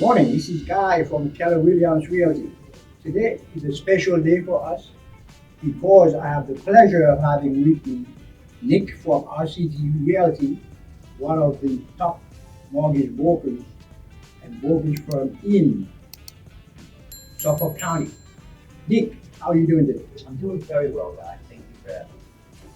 Morning, this is Guy from Keller Williams Realty. Today is a special day for us because I have the pleasure of having with me Nick from RCG Realty, one of the top mortgage brokers and brokerage firm in Suffolk County. Nick, how are you doing today? I'm doing very well, Guy. Thank you for having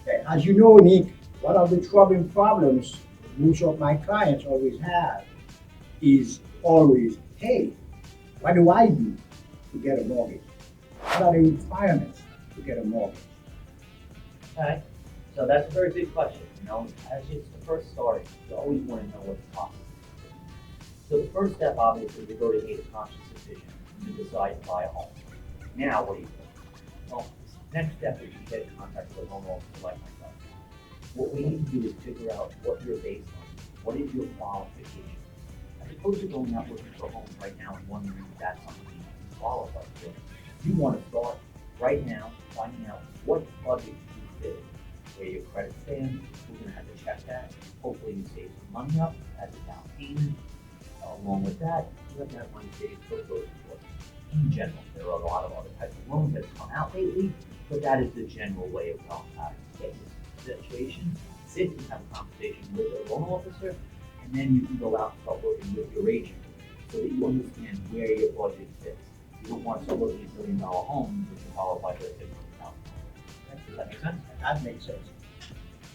me. As you know, Nick, one of the troubling problems most of my clients always have is always, hey, what do I do to get a mortgage? What are the requirements to get a mortgage? Okay. So that's a very big question. As it's the first start, you always want to know what the cost is. So the first step, obviously, you've already made a conscious decision to decide to buy a home. Now, what do you do? Well, next step is you get in contact with a homeowner like myself. What we need to do is figure out what your baseline is. What is your qualification? As opposed to going out looking for homes right now and wondering if that's something you can qualify for, you want to start right now finding out what budget you fit, where your credit stands. We're going to have to check that. Hopefully you save some money up as a down payment. Along with that, you have to have money saved for closing costs. In general, there are a lot of other types of loans that have come out lately, but that is the general way of going about it. Get this situation, sit and have a conversation with a loan officer, and then you can go out and start working with your agent so that you understand where your budget fits. You don't want to start looking at $1 million homes which are qualified for $600,000. Does that make sense? That makes sense.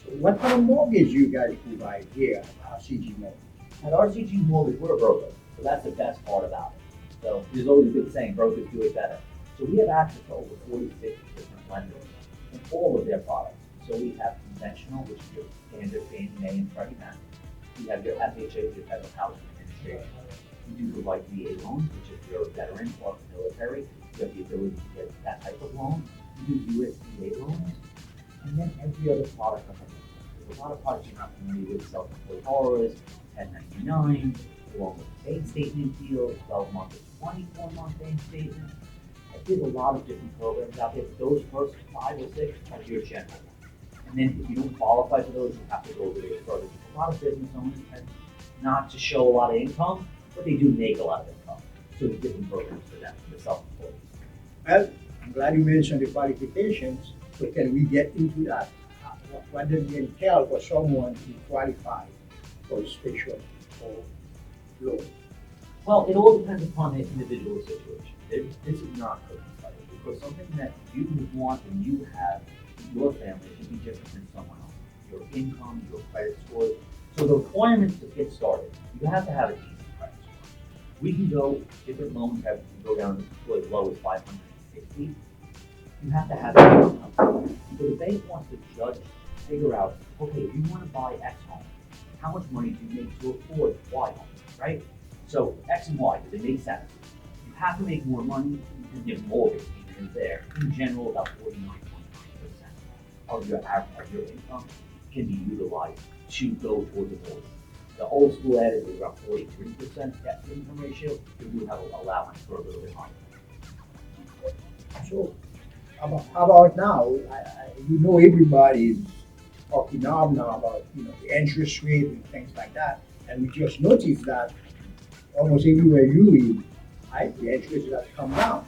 So what kind of mortgage you guys provide here at RCG Mortgage? At RCG Mortgage, we're a broker, so that's the best part about it. So there's always a good saying, brokers do it better. So we have access to over 46 different lenders and all of their products. So we have conventional, which is your standard Fannie Mae and Freddie Mac. We have your FHA, your Federal Housing Administration. We do provide VA loans, which if you're a veteran or military, you have the ability to get that type of loan. We do USDA loans, and then every other product underneath. There's a lot of products you're not familiar with, self-employed borrowers, 1099, along with bank statement deals, 12-month to 24-month bank statements. There's a lot of different programs out there, but those first 5 or 6 are your general. And then if you don't qualify for those, you have to go over there further. A lot of business owners tend not to show a lot of income, but they do make a lot of income. So there's different programs for them, for the self-employed. Well, I'm glad you mentioned the qualifications. So can we get into that? What does it entail for someone to qualify for a special or loan? Well, it all depends upon the individual situation. This is not cookie cutter because something that you would want and you have in your family is going to be different than someone else. Your income, your credit score. So the requirements to get started, you have to have a decent credit score. We can go, different loans can go down to as low as 560. You have to have an income. So the bank wants to figure out, okay, if you want to buy X home, how much money do you make to afford Y home, right? So X and Y, do they make sense? You have to make more money than your mortgage payment is there. In general, about 49.9% of your income can be utilized to go towards a mortgage. The old school adage is around 43% debt to income ratio. We do have an allowance for a little bit higher. So how about now? Everybody is talking now about the interest rate and things like that, and we just noticed that almost everywhere you live, right, the interest rate has come down.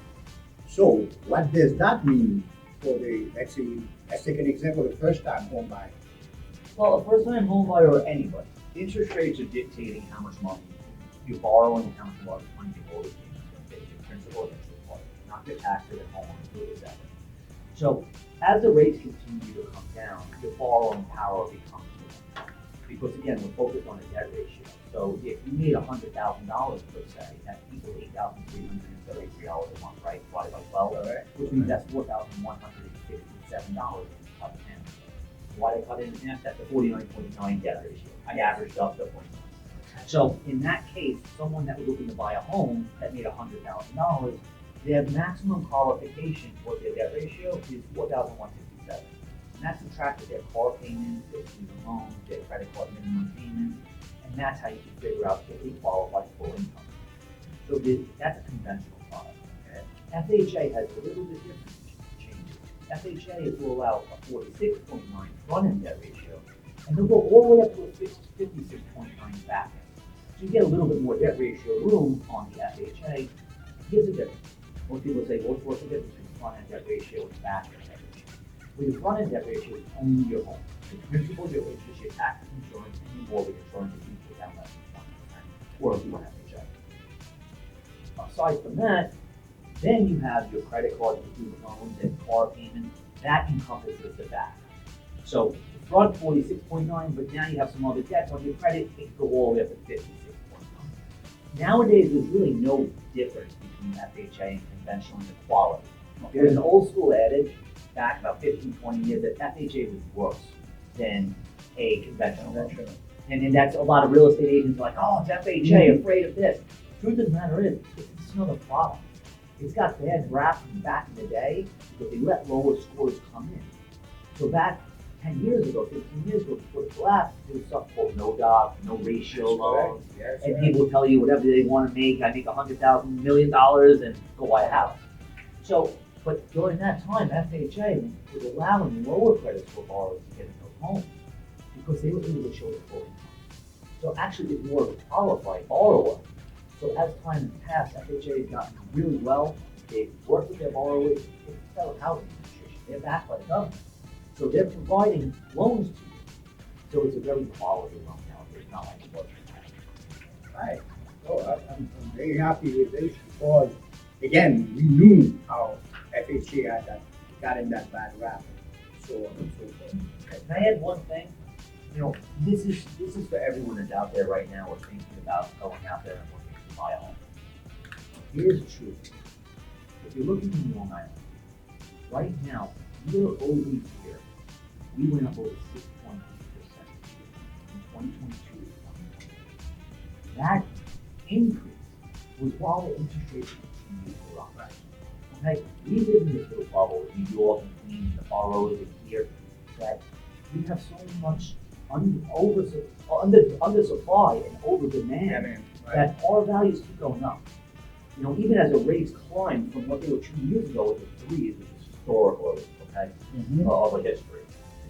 So what does that mean for let's take an example, the first-time home buyer? Well, a first-time home buyer or anybody, interest rates are dictating how much money you're borrowing and how much money your mortgage payment is going to be, your principal and interest part, not your taxes and homeowners, etc. So as the rates continue to come down, your borrowing power becomes more. Because again, we're focused on a debt ratio. So if you made $100,000 per se, that's equal to $8,333 a month, right? Divided by 12, Right. Which means that's $4,167 if you cut in half. Why did I cut it in half? That's a 49.9 debt ratio. I averaged up the 49. So in that case, someone that was looking to buy a home that made $100,000, their maximum qualification for their debt ratio is 4,167. And that's subtracted their car payments, their student loans, their credit card minimum payments, and that's how you can figure out if they qualify for full income. So that's a conventional product. Okay? FHA has a little bit different changes. FHA will allow a 46.9 front-end debt ratio, and they'll go all the way up to a 56.9 back end. So you get a little bit more debt ratio room on the FHA. Here's the difference. Most people say, well, what's the difference between front-end debt ratio and back-end debt ratio? Well, your front-end debt ratio is only your home. The principal, your interest, your taxes, insurance, and your mortgage insurance if you put down less than 1%, or if you want FHA. Aside from that, then you have your credit cards, your student loans, and car payments. That encompasses the back. So the front 46.9, but now you have some other debts on your credit, it can go all the way up to 56.9. Nowadays, there's really no difference between FHA and conventional in the quality. There's an old school adage back about 15, 20 years that FHA was worse than a conventional loan. And that's a lot of real estate agents are like, oh, it's FHA, afraid of this. Truth of the matter is, it's just another product. It's got bad rap from back in the day because they let lower scores come in. So back 10 years ago, 15 years ago, before the collapse, there was something called no doc, no ratio loans. Yes, And people tell you whatever they want to make. I make $100,000, $1 million and go buy a house. So, but during that time, FHA was allowing lower credit score borrowers to get into those homes because they were able to show the full income. So actually, it's more of a qualified borrower. So as time has passed, FHA has gotten really well. They've worked with their borrowers. It's the Federal Housing Administration. They're backed by the government. So they're providing loans to you. So it's a very quality loan nowadays, not like it was. Right. So I'm very happy with this because, again, we knew how FHA had got in that bad rap, so on and so forth. Can I add one thing? You know, this is for everyone that's out there right now or thinking about going out there and looking to buy a home. Here's the truth. If you're looking in Long Island, right now, year over year, we went up over 6.8% from 2022 to 2023. That increase was while the interest rates continued to rise. Okay, we live in this little bubble in New York and Queens, the boroughs and here, that we have so much undersupply and over demand that our values keep going up. You know, even as the rates climb from what they were 2 years ago with the threes, which is historical, okay, of a history.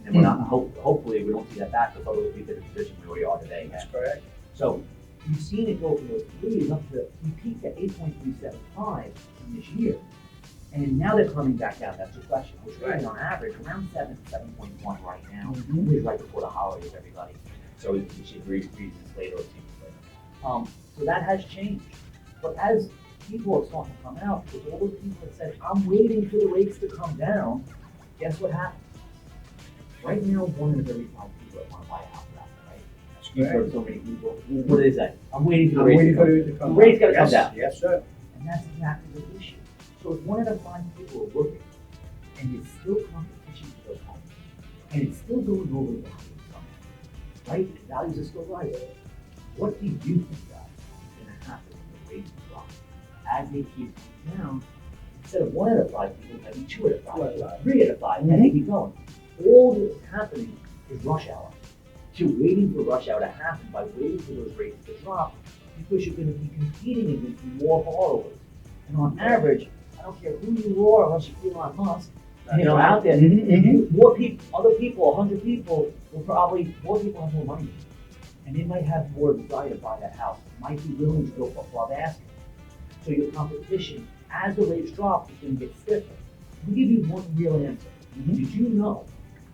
And then we're not, hopefully we don't see that back because otherwise we'd be in the position where we are today. That's correct. So you've seen it go from those threes up to, we peaked at 8.375 in this year. And now they're coming back down. That's the question. We're trading on average around 7.1 right now, which is right before the holidays, everybody. So we should read this later or see this later. So that has changed. But as people are starting to come out, because all those people that said, I'm waiting for the rates to come down, guess what happened? Right now, 1 in every 5 people that want to buy a house out there, right? You've heard so many people. What do they say? I'm waiting for the rates to come down. The rates got to come down. Yes, sir. And that's exactly the issue. So if 1 out of 5 people are looking, and it's still competition for those homes, and it's still going over the values, right? The values are still rising. What do you think, guys, is going to happen when the rates drop? As they keep coming down, instead of 1 out of 5 people, maybe 2 out of 5, 3 out of 5, and they keep going. All that's happening is rush hour. You're waiting for rush hour to happen by waiting for those rates to drop because you're going to be competing against more borrowers. And on average, I don't care who you are, unless you're Elon Musk, out there. More people, other people, 100 people will probably, more people have more money. And they might have more desire to buy that house, might be willing to go above asking. So your competition, as the rates drop, is going to get stiffer. I'll give you one real answer. Did you know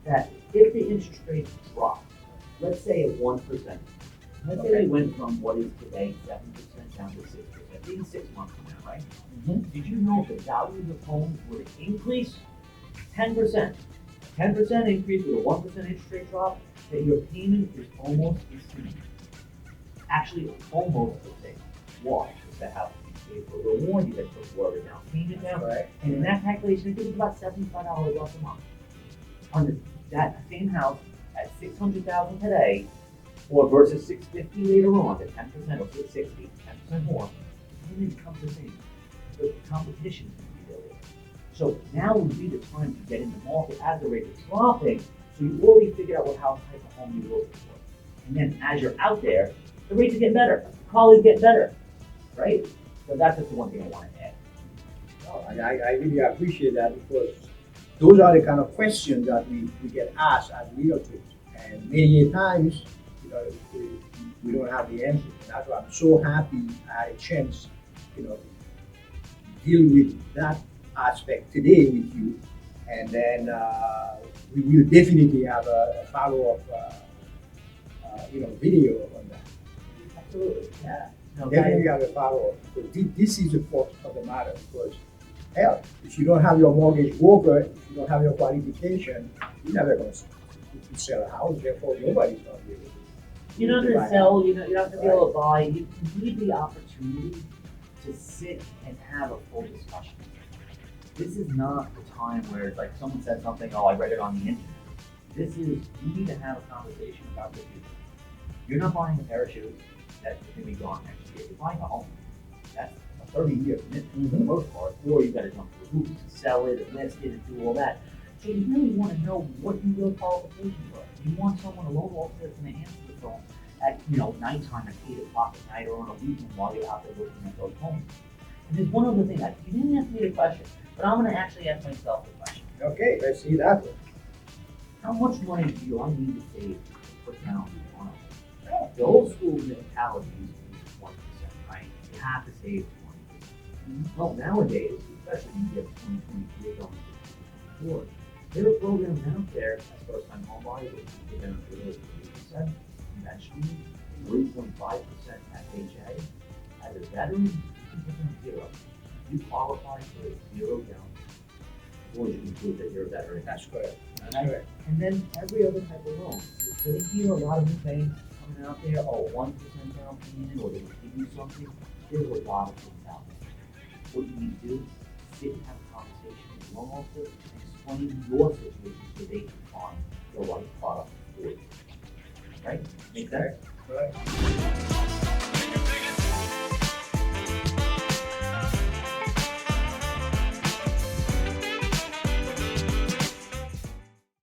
that if the interest rates drop, let's say at 1%, let's say they went from what is today 7% down to 6%, in 6 months from now, right? Did you know the values of homes would increase 10%? A 10% increase with a 1% interest rate drop, that your payment is almost the same. Actually, almost the same. Why? Because the house is paid for. We'll warn you that puts more of a down payment down. Right. And in that calculation, it gives about $75 less a month. On that same house at $600,000 today, or versus $650 later on, at 10% or $660, 10% more, the payment becomes the same. The competition is going to be there. So now would be the time to get in the market as the rates are dropping, so you already figured out what house type of home you're looking for. And then as you're out there, the rates are getting better, the quality's getting better, right? So that's just the one thing I want to add. No, I really appreciate that because those are the kind of questions that we get asked as realtors. And many times, we don't have the answer. That's why I'm so happy I had a chance, to deal with that aspect today with you. And then we will definitely have a follow-up, video on that. Absolutely, yeah. No, Definitely have a follow-up. Because this is the fault of the matter. Because hell, if you don't have your mortgage broker, if you don't have your qualification, you're never going to sell a house. Therefore, nobody's going to be able to. you're not gonna sell, you're not gonna be able to buy, you need the opportunity to sit and have a full discussion. This is not the time where it's like someone said something, oh, I read it on the internet. This is, you need to have a conversation about the future. You're not buying a pair of shoes that can be gone next year, you're buying a home. That's a 30-year commitment for the most part, or you gotta jump through hoops to sell it and list it and do all that. So you really wanna know what your qualifications are. You want someone, a loan officer that's gonna answer the phone at, nighttime at 8 o'clock at night or on a weekend while you're out there looking at those homes. And there's one other thing, you didn't ask me the question, but I'm gonna actually ask myself the question. Okay, let's see that one. How much money do I need to save to put down on a home? The old school mentality used to be 20%, right? You have to save 20%. Well, nowadays, especially when you get 2023 going to 2024, there are programs out there as first-time home buyers that you can get them to 3%, conventionally, 3.5% FHA. As a veteran, you can put down zero. You qualify for a zero down. As long as you can prove that you're a veteran. That's correct. That's Right? correct. And then every other type of loan. You're gonna hear a lot of new banks coming out there, 1% down payment, or they will give you something. There's a lot of things out there. What you need to do, sit and have a conversation with the loan officer and explain your situation so they can find the right product for you. Right? Make sense? Right.